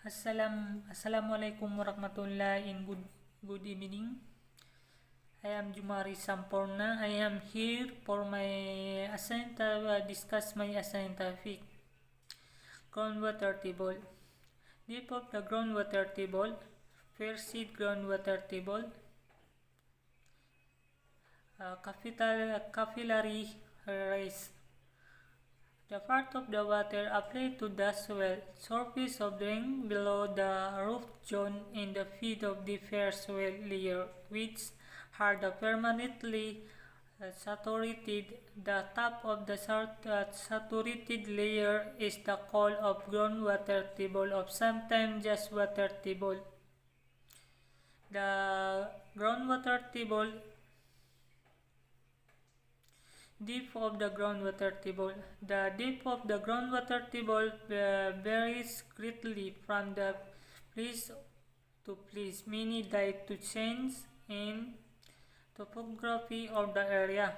Assalamualaikum warahmatullahi and good evening. I am Jumari Samporna. I am here for my discuss my assigned topic, groundwater table. Depth of the groundwater table, first seed groundwater table, capillary rise. The part of the water applied to the soil surface of drain below the root zone in the feed of the fair soil layer, which are the permanently saturated. The top of the saturated layer is the called of groundwater table or sometimes just water table. The groundwater table depth of the groundwater table. The depth of the groundwater table varies greatly from the place to place, meaning due to change in topography of the area.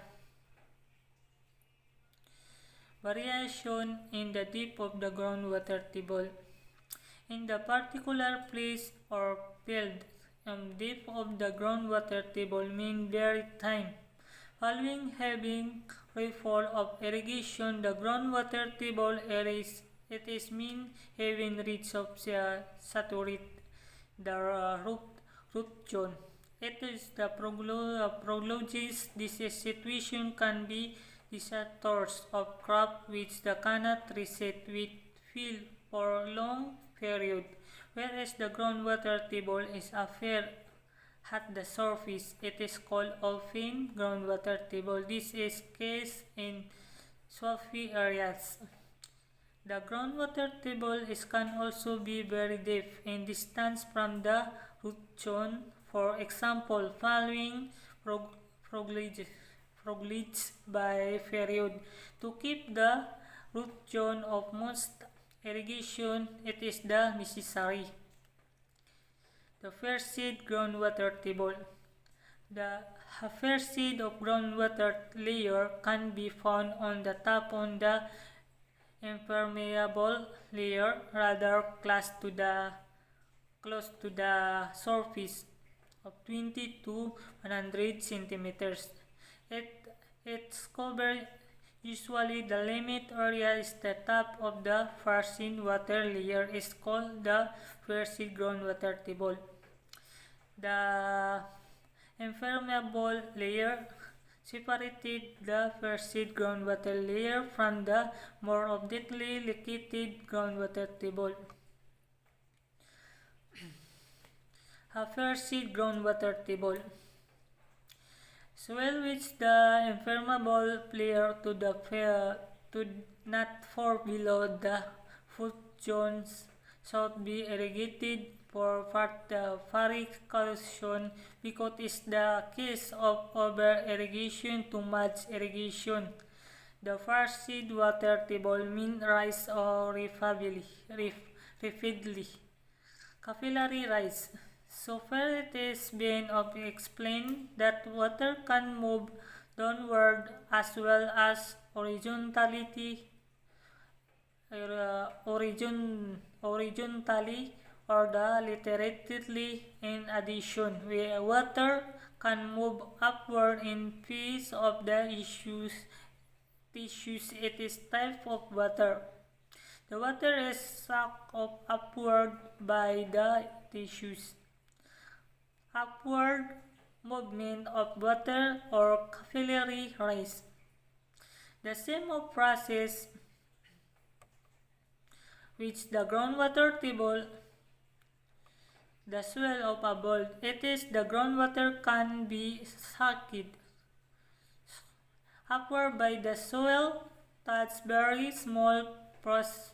Variation in the depth of the groundwater table. In the particular place or field, depth of the groundwater table mean very thin. Following heavy rainfall of irrigation, the groundwater table areas it is mean having reached of saturate the root zone. It is the prognosis this situation can be disasters of crop which the cannot reset with fill for long period, whereas the groundwater table is a fair at the surface. It is called open groundwater table. This is case in swampy areas. The groundwater table can also be very deep in distance from the root zone. For example, following foliage by period. To keep the root zone of most irrigation, it is necessary. The first seed groundwater table. The first seed of groundwater layer can be found on the top on the impermeable layer, rather close to the surface of 20 to 100 centimeters. Its cover usually the limit area is the top of the first seed water layer is called the first seed groundwater table. The impermeable layer separated the first seed groundwater layer from the more obviously located groundwater table. A first seed groundwater table. Soil which the impermeable layer to not fall below the foot zones should be irrigated for varication because it's the case of over irrigation to much irrigation. The first seed water table mean rise or rapidly. Capillary rise. So far it has been explained that water can move downward as well as horizontally or laterally. In addition, water can move upward in phase of the tissues. It is type of water. The water is sucked up upward by the tissues. Upward movement of water or capillary rise. The same process which the groundwater table, the soil of a bowl. It is the groundwater can be sucked upward by the soil. That's very small process.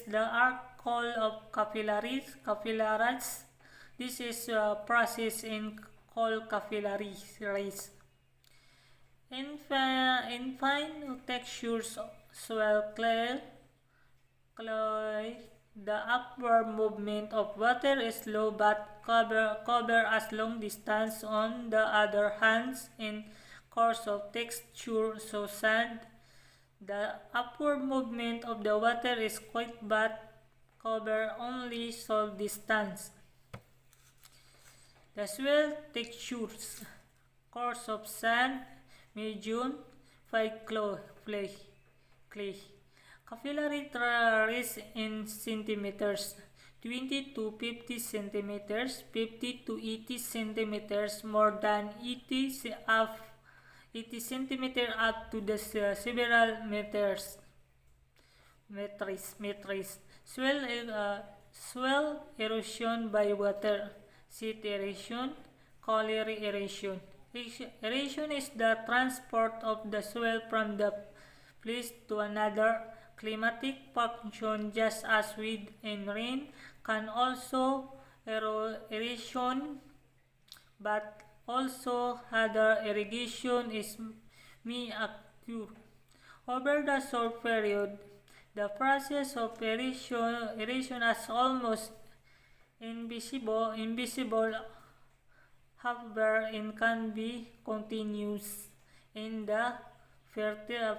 The arc called of capillaries. This is a process in called capillary rise. In fine textures soil clay, the upward movement of water is slow but cover as long distance. On the other hand, in course of texture so sand, the upward movement of the water is quite but cover only soil distance. The soil textures, coarse of sand, medium, fine clay. Capillary trace in centimeters, 20 to 50 centimeters, 50 to 80 centimeters, more than 80 centimeters up to the several meters. Soil erosion by water, seed erosion, colliery erosion. Erosion is the transport of the soil from the place to another. Climatic function, just as wind and rain, can also erosion, but also other irrigation may occur. Over the short period, the process of erosion is almost invisible, however, it can be continuous in the fertile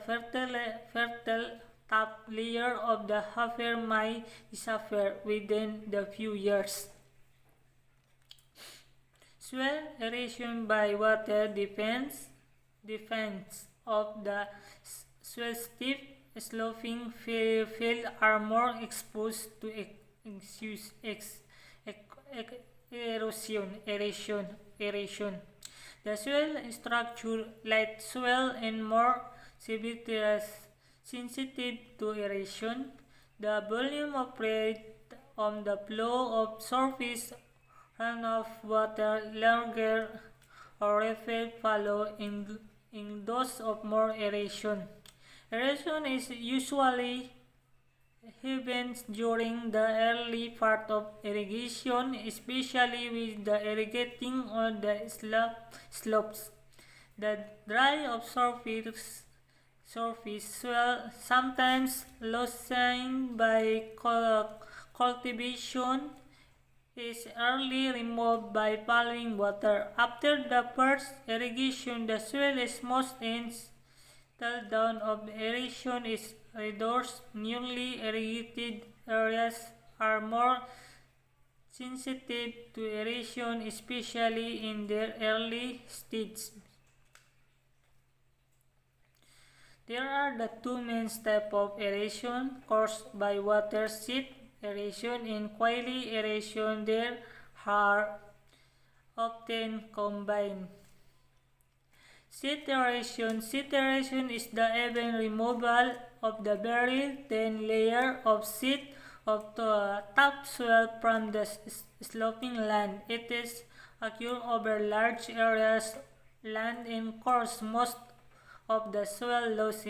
top layer of the hafer may disappear within the few years. Soil erosion by water depends of the soil. Steep sloping fields are more exposed to erosion. The soil structure, light soil, and more sensitive to erosion. The volume of rate on the flow of surface runoff water larger or rainfall follow in those of more erosion. Erosion is usually happens during the early part of irrigation, especially with the irrigating on the slopes. The dry of surface soil, sometimes loosened by cultivation, is early removed by following water. After the first irrigation, the soil is most down of erosion is reduced. Newly irrigated areas are more sensitive to erosion, especially in their early stage. There are the two main types of erosion caused by water: sheet erosion and quaily erosion. They are often combined. Sheet erosion is the even removal of the very thin layer of sheet of topsoil from the sloping land. It is occurs over large areas land and causes most of the soil loss.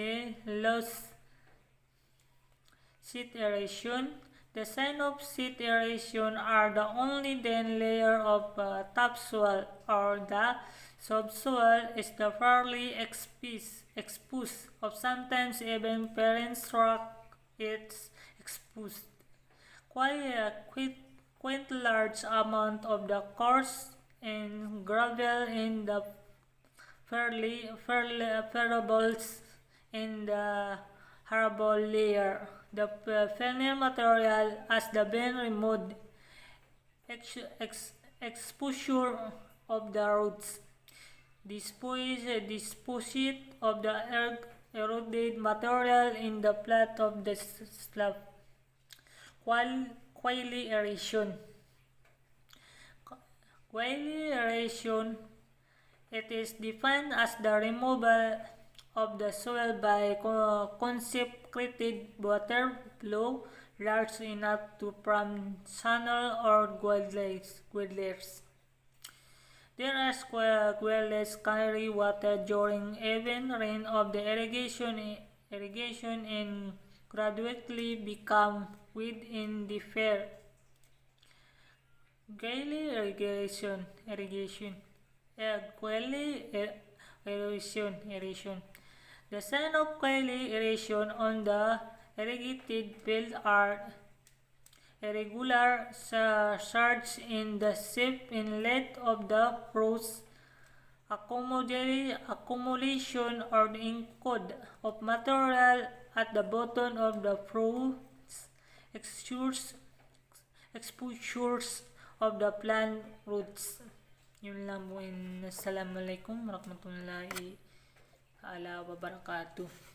Sheet erosion. The signs of sheet erosion are the only thin layer of topsoil or the subsoil is the fairly exposed, or sometimes even parent rock is exposed. Quite large amount of the coarse and gravel in the variables in the arable layer. The finer material has been removed. Exposure of the roots. Deposit of the eroded material in the flat of the slab. Quaily erosion. Quaily erosion, it is defined as the removal of the soil by concentrated water flow large enough to form channel or guadalets. There are guadalets carry water during even rain of the irrigation and gradually become within the fair. Quaily erosion. The signs of quaily erosion on the irrigated field are irregular surge in the shape and length of the frost, accumulation or incode of material at the bottom of the frost, exposures of the plant roots. Yun lang po. Assalamualaikum warahmatullahi wabarakatuh.